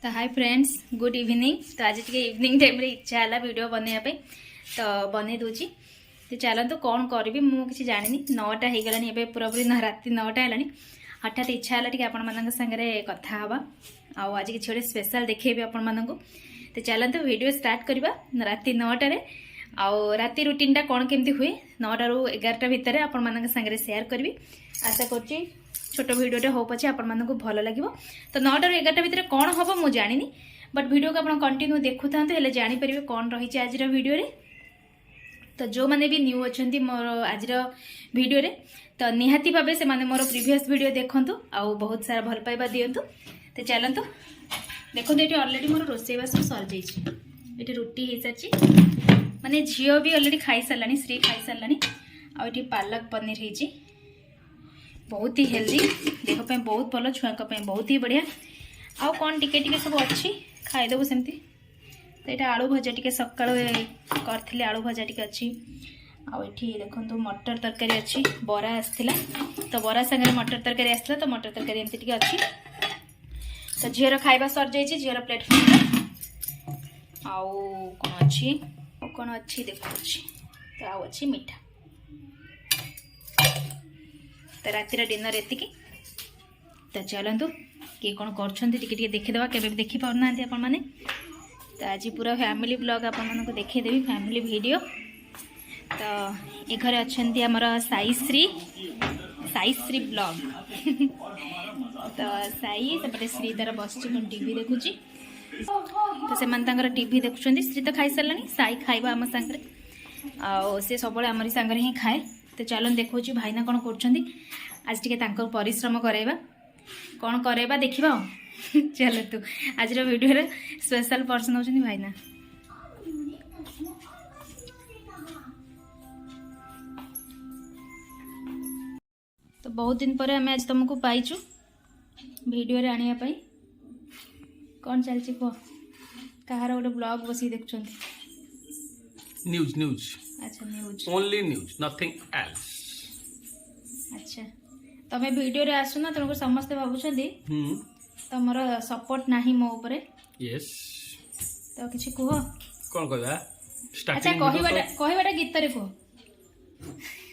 तो hi friends good evening. तो आज टे इवनिंग टाइम रे इच्छा है वीडियो बनवाई तो बनई दूची। तो चलतु कौन करी मुझे जानी 9टा हो गला पूरापूरी रात 9टा है। हठात इच्छा है आपण मान सागर कथा हाँ आज किसी गोटे स्पेशल देखी आपण मानक। तो चलतु वीडियो स्टार्ट करवा रात 9टार राति रुटीन कौन केमती हुए 9टा रू 11टा भितर आपण मान सागर सेयार करी। आशा कर छोट भिडियोटे हो पचे आपण मानक भल लगे। तो 9टा रू 11टा भितर कौन हम मुझे जानी बट वीडियो को आप कंटिन्यू देखु था जापर कौन रही आज वीडियो रे। तो जो मैंने भी न्यू अच्छा मोर आज वीडियो रे तो निहाती भाव से माने मोर प्रीवियस वीडियो देखंतु आउ बहुत सारा भल पाइबा दियंतु। तो चलतु देखो ये ऑलरेडी मोर रोसईबास सर जाइए। रुटी हो सारी माने झील भी ऑलरेडी खाई सारा श्री खाई सारा। आउ पालक पनीर होती बहुत ही हेल्दी देह पे बहुत भल छुआ बहुत ही बढ़िया। आउ कौन टिके सब अच्छी खाईदेबू सेमती। तो यहाँ आलू भजा टी सका करी आलू भजा टी अच्छी। आठी देखो मटर तरकारी अच्छी बरा आसला तो बरा सागर मटर तरकारी आसला तो मटर तरकारी एमती टी अच्छी। तो झीर खाଇବା सर जाइए झीर प्लेटफॉर्म आउ कौन अच्छी देखो तो आउ अच्छी मीठा। तो रातिर डिनर एति। तो चलतु किए कौन कर देखीदे के देखी पाना आपण मैंने। तो आज पूरा फैमिली ब्लॉग आपको देखीदेवी फैमिली वीडियो। तो ये घरे अच्छा आमर साईश्री ब्लॉग तो साई सेपटे श्री तार बस टीवी देखुची। तो से टीवी देखुं श्री तो खाई सारा साई खाइबा आम सांगे सी सब आमरी सांगे ही खाए। तो चलो देखो भाईना कौन कर आज टे परिश्रम कराइबा कौन कराइबा देखा। चलो तू आज वीडियो स्पेशल पर्सन होती भाईना। तो बहुत दिन पर आम आज तुमको पाइचु वीडियो रे आनिया पाई। कौन चलची कह कहार गोटे ब्लॉग बस देखुं न्यूज। अच्छा news only news nothing else. अच्छा तमे वीडियो रे आसुना तुमको समस्ते भाबुछंदी तमर सपोर्ट नाही मो ऊपर। यस तो किछि कह कौन कहबा अच्छा स्टार्टिंग कहबाटा गीत रे कह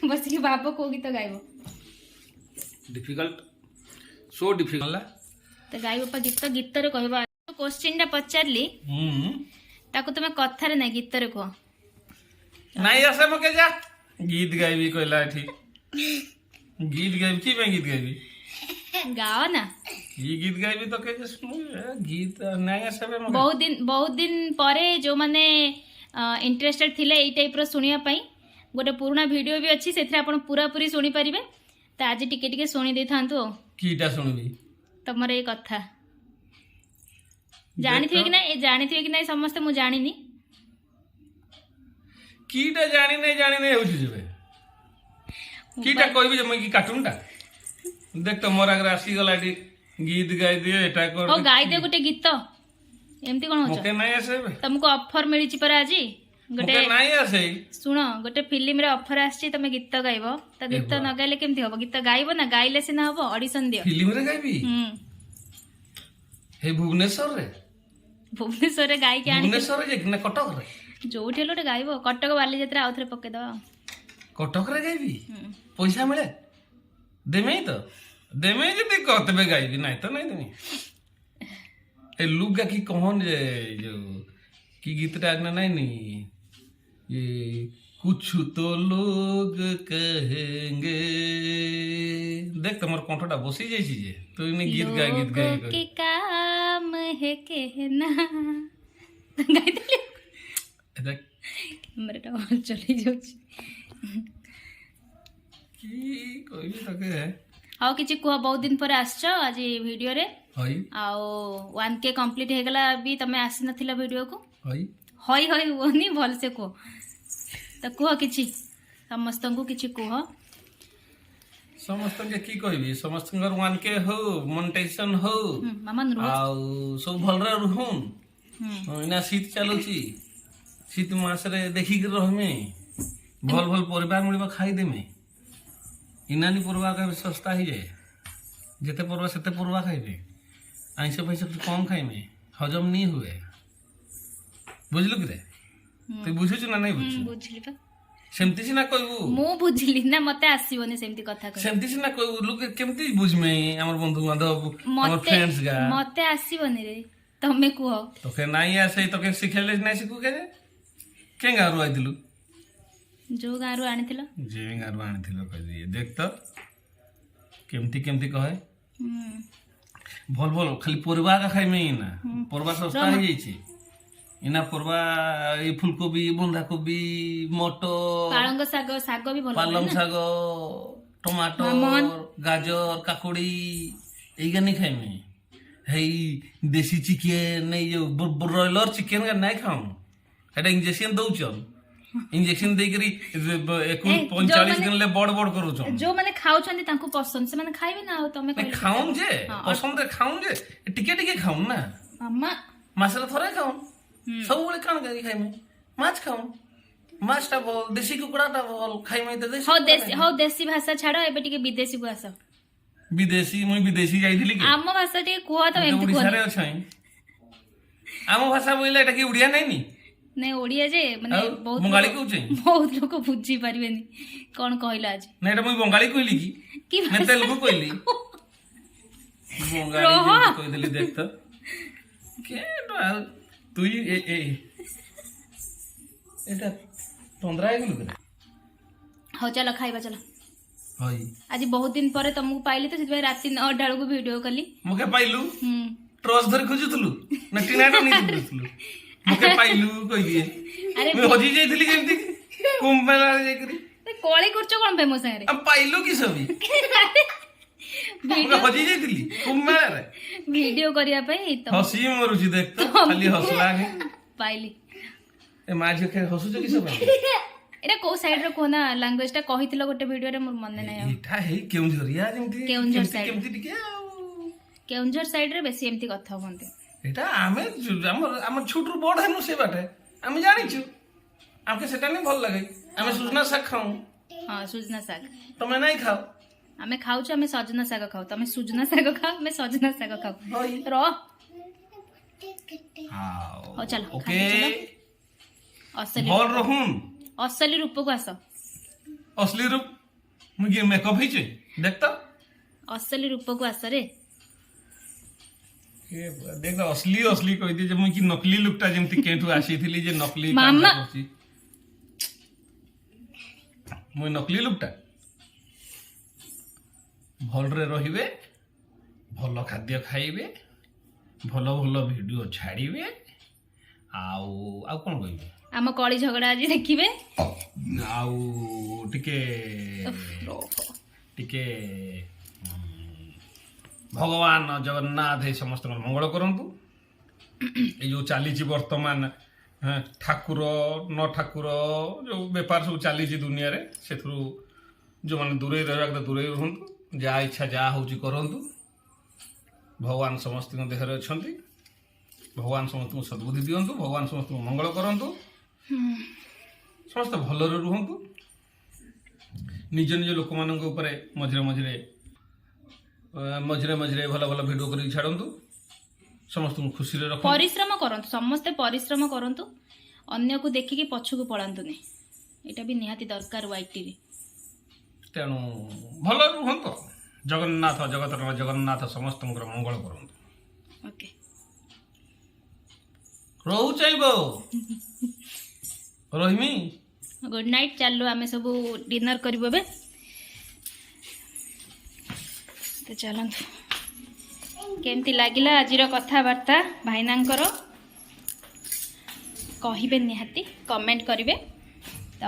बस कि बाप को गीत गाइबो डिफिकल्ट सो डिफिकल्ट। तो गाइबो पा गीत रे कहबा। क्वेश्चन टा पचारली ताको तुमे कथा रे नै गीत रे कह नहीं आसे मके जा गीत गाइबी कहला ठीक गीत गाइबी की मैं गीत गाइबी गाओ ना ये गीत गाइबी तो के सुनु गीत नहीं आसे मके बहुत दिन परे जो माने इंटरेस्टेड थिले एई टाइप रो सुनिया पई गोटे पुराना वीडियो भी अच्छी से आपण पूरा पूरी सुनी परिबे। तो आज टिके सुनी दे थांतु कीटा सुनबी तमर ए कथा जानिथिबे कि नहीं समस्त मु जानिनी कीटा जानी नहीं होची जेबे कीटा कहबी जे मैं की कार्टून टा देख तो मोर आगे आसी गला गीत गाई दिए एटा कर ओ गाई दे गोटे गीत एमती कोन होछ मके नहीं आसे तुमको ऑफर मिली छि पर आज गोटे मके नहीं आसे सुनो गोटे फिल्म रे ऑफर आछि तमे गीत गाइबो। तो गीत न गाइले केमती होबो गीत गाइबो ना गाइले सिना होबो ऑडिशन दियो फिल्म रे गाइबी हे भुवनेश्वर रे गाई के आनी भुवनेश्वर रे ना कटक रे जोठी हेलोटे गाइबो कटक बाली यात्रा आउथरे पके दवा कटक रे गाइबी पैसा मिले देमे जदी कहतबे गाइबी नहीं तो नहीं देमी। ए लुगा की कौन जे जो की गीत टा नहीं ये कुछ तो लोग कहेंगे देख तमर कंठटा बसी जाई छी जे तो इने गीत गाई के काम है कहना गाई दे देख हमरे टा चली जाउ की कोई तके आउ किछि कुह बहुत दिन पर आछो आज वीडियो रे हई आउ 1K कंप्लीट हे गला भी तमे आसी नथिला वीडियो को हई हई ओनी भल से को। तो कुह किछि समस्त को किछि कुह समस्त के की कहबी समस्त 1K हो मोनेटाइजेशन हो मामन रो आउ सब भल रे रहूं इना शीत चलुची शीत मास रे देखि के रहमे भल परिवार मिलबा खाई देमे इनानी परवा का सस्ता ही जाए जिते परवा सेते परवा खाइबे आइंस पैसा कम खाइमे हजम नहीं हुए बुझलु कि रे तू बुझुछु ना नहीं बुझु बुझली पा सेमती सिना कहबू ମୁଁ ବୁଝିଲି ନା ମତେ ଆସିବନି ସେମିତି କଥା କହିବା सेमती सिना कहबू लोग केमती बुझमे हमर बंधु बांधव हमर ମତେ फ्रेंड्स गा ମତେ ଆସିବନି रे ତମେ କୁହ तोके नहीं आसे तोके सिखेले नहीं सिखू के गाँव आइलु ଯୋଉ ଗାଁରୁ ଆଣିଥିଲ जे गाँव आनिथिल कह दिए देख तो केमती केमती कहे ହୁଁ। भल भल खाली परिवा का खाई में ना परिवा सस्ता हो जाइए इना परिवा ये फुलकोबी बंधा कोबी मटर ପାଳଙ୍ଗ ଶାଗ ଶାଗ ବି ଭଲ पालंग शाग टमाटर मामन। गाजर काकुड़ी यही नहीं खाई में है देसी चिकन नहीं जो ब्रॉयलर चिकन का नहीं खाऊं एटा इंजेक्शन दउचन इंजेक्शन देकरी 45 दिन ले बड़ बड़ करूचन ଯୋଉମାନେ ଖାଉଛନ୍ତି ତାଙ୍କୁ ପସନ୍ଦ ସେମାନେ ଖାଇବେ ନା ଆଉ ତମେ କହିଲେ खाऊं जे पसंद रे खाऊं जे टिके टिके खाऊं ना ମାମା मासरे थोड़े खाऊं सब बड़े कान करी खाई में माछ खाऊं माछटा भल देसी कुकुड़ाटा भल खाई में तो देसी ହଉ ଦେଶୀ ଭାଷା ଛାଡ ଏବେ ଟିକେ ବିଦେଶୀକୁ ଆସ विदेशी मुई विदेशी जाइथिली कि ଆମ ଭାଷା ଟିକେ କୁହ ତମେ ଏମିତି ओडिसा କୁହନି रे अछई आम भाषा बोइले एटा कि उड़िया नहीं नी ନାଇଁ ଓଡିଆ ଯେ ମାନେ ଆଉ ବହୁତ ବଙ୍ଗାଳୀ ଲୋକ- କହୁଛି? ବହୁତ ଲୋକ ବୁଝି ପାରିବେନି କଣ କହିଲା ଆଜି ना एटा मुई बंगाली कहली କି कि मैं ଭାଷା? तेलुगु कहली बंगाली रह। जे कह देली देख तो के तू ए ए एटा तंद्रा गेलु के ହଉ ଚାଲ ଖାଇବା ଚାଲ हई ଆଜି ବହୁତ ଦିନ ପରେ ତମକୁ ପାଇଲି ତ ସେଥିପାଇଁ ରାତି 9ଟା ବେଳକୁ ଭିଡିଓ କଲି मके पाइलु ହୁଁ ट्रस धरि खोजुथलु ना टिनाटा नहीं खोजुथलु मके पाइलु कहि दिए ଆରେ मैं हजी जाइथिली जेमती कुंभ मेला रे जाइकरी କଳି କରୁଛ କଣ ପାଇଁ ମୋ ସାଙ୍ଗରେ अब पाइलु कि सभी मैं हजी जाइथिली कुंभ मेला रे ଭିଡିଓ କରିବା ପାଇଁ ତମ हसी मरुची देख तो खाली हसला के ପାଇଲି ए माझे के हसुछ कि सब ଏଇଟା କୋଉ ସାଇଡ ର କୋନା ଲାଙ୍ଗୁଏଜ ଟା କହିଥିଲ ଗୋଟେ ଭିଡିଓରେ ମୋର ମନେ ନାହିଁ ଆଉ ଏଟା ହେଇ କେଉଁଝରିଆ ଯେମିତି କେଉଁଝର side। କେମିତି ଟିକେ ଆଉ କେଉଁଝର ସାଇଡ ରେ ବେଶୀ ଏମିତି କଥା ହୁଅନ୍ତି ଏଟା ଆମେ ଆମ ଛୋଟରୁ ବଡ ହେନୁ ସେ ବାଟେ ଆମେ ଜାଣିଛୁ ଆମକେ ସେଟା नहीं ଭଲ ଲାଗେ ଆମେ ସୁଜନା ଶାଗ ଖାଉ ହଁ ସୁଜନା ଶାଗ ତମେ ନାଇଁ ଖାଅ ଆମେ ଖାଉଛୁ ଆମେ ସଜନା ଶାଗ ଖାଉ ତମେ ସୁଜନା ଶାଗ ଖାଅ ଆମେ ସଜନା ଶାଗ ଖାଉ ର ହଉ ଚାଲ ଓକେ ଅସଲି ଭଲ ରହୁନ ଅସଲି ରୂପକୁ ଆସ असली रूप मुझे मेकअप ही चाहिए देखता ଅସଲି ରୂପକୁ ଆସ ରେ देख असली असली कह दी मुझे नकली लुकटा जेमती केठू आसी थी जे नकली मामा। मुझे नकली लुकटा भलरे रहिबे भल खाद्य खाइबे भल भल वीडियो छाड़िबे आउ आउ कोन कहबे ଆମ କଳି ଝଗଡା ଆଜି ଦେଖିବେ आउ टिके टिके भगवान जगन्नाथ ये समस्त मंगल करंतु ये जो चली वर्तमान ठाकुर न ठाकुर जो बेपार सब चली दुनिया रे से जो मैंने दूरे रहा दूरे रुहतु जहाँ इच्छा जहाँ हूँ करतु भगवान समस्त देह अच्छा भगवान समस्त सद्बुद्धि दिंतु भगवान समस्त मंगल करंतु समस्त भलरे रुहतु निज निज लोक मान मझे मझे मझे मझे भल भल भिड कर छाड़ू समस्त खुशी रख ପରିଶ୍ରମ କରନ୍ତୁ ସମସ୍ତେ ପରିଶ୍ରମ କରନ୍ତୁ ଅନ୍ୟକୁ ଦେଖିକି ପଛକୁ ପଳାନ୍ତୁନି ଏଇଟା ବି ନିହାତି ଦରକାର ୱାଇଟିରେ तेणु भल रुहत जगन्नाथ जगत जगन्नाथ समस्त मंगल करंतु ଓକେ रहू चाहिए रहीमी गुड नाइट ଚାଲୁ ଆମେ ସବୁ ଡିନର କରିବୁ ଏବେ ତ ଚାଲନ୍ତୁ କେମିତି ଲାଗିଲା ଆଜିର କଥାବାର୍ତ୍ତା ଭାଇନାଙ୍କର କହିବେ ନିହାତି କମେଣ୍ଟ କରିବେ ତ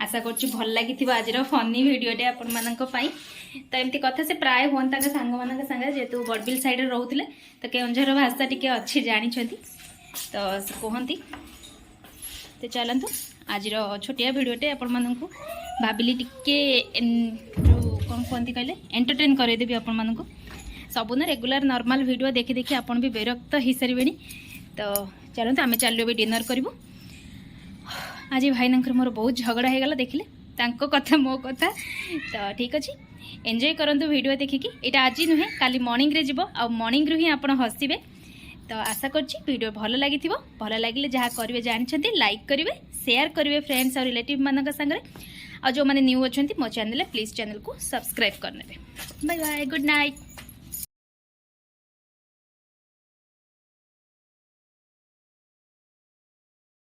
ଆଶା କରୁଛି ଭଲ ଲାଗିଥିବ ଆଜିର ଫନି ଭିଡ଼ିଓଟେ ଆପଣମାନଙ୍କ ପାଇଁ ତ ଏମିତି କଥା ସେ ପ୍ରାୟ ହୁଅନ୍ତି ତାଙ୍କ ସାଙ୍ଗମାନଙ୍କ ସାଙ୍ଗରେ ଯେହେତୁ ବଡ଼ବିଲ ସାଇଡ଼ରେ ରହୁଥିଲେ ତ କେଉଁଝର ଭାଷା ଟିକେ ଅଛି ଜାଣିଛନ୍ତି ତ ସେ କୁହନ୍ତି ତ ଚାଲନ୍ତୁ ଆଜିର ଛୋଟିଆ ଭିଡ଼ିଓଟେ ଆପଣମାନଙ୍କୁ ଭାବିଲି ଟିକେ ଯେଉଁ କ'ଣ କୁହନ୍ତି କହିଲେ ଏଣ୍ଟରଟେନ୍ କରାଇଦେବି ଆପଣମାନଙ୍କୁ ସବୁଦିନ ରେଗୁଲାର ନର୍ମାଲ ଭିଡ଼ିଓ ଦେଖି ଦେଖି ଆପଣ ବି ବିରକ୍ତ ହେଇସାରିବେଣି ତ ଚାଲନ୍ତୁ ଆମେ ଚାଲୁ ଏବେ ଡିନର କରିବୁ ଆଜି ଭାଇନାଙ୍କର ମୋର ବହୁତ ଝଗଡ଼ା ହେଇଗଲା ଦେଖିଲେ ତାଙ୍କ କଥା ମୋ କଥା ତ ଠିକ୍ ଅଛି ଏନ୍ଜୟ କରନ୍ତୁ ଭିଡ଼ିଓ ଦେଖିକି ଏଇଟା ଆଜି ନୁହେଁ କାଲି ମର୍ଣ୍ଣିଂରେ ଯିବ ଆଉ ମର୍ଣ୍ଣିଂରୁ ହିଁ ଆପଣ ହସିବେ तो आशा करछि वीडियो भल लगी भल लगे जहाँ करेंगे जानते लाइक करेंगे शेयर करेंगे फ्रेंड्स और रिलेटिव मान संगे और जो मैंने न्यू अच्छा मो चैनल प्लीज चैनल को सब्सक्राइब करने बाय बाय गुड नाइट।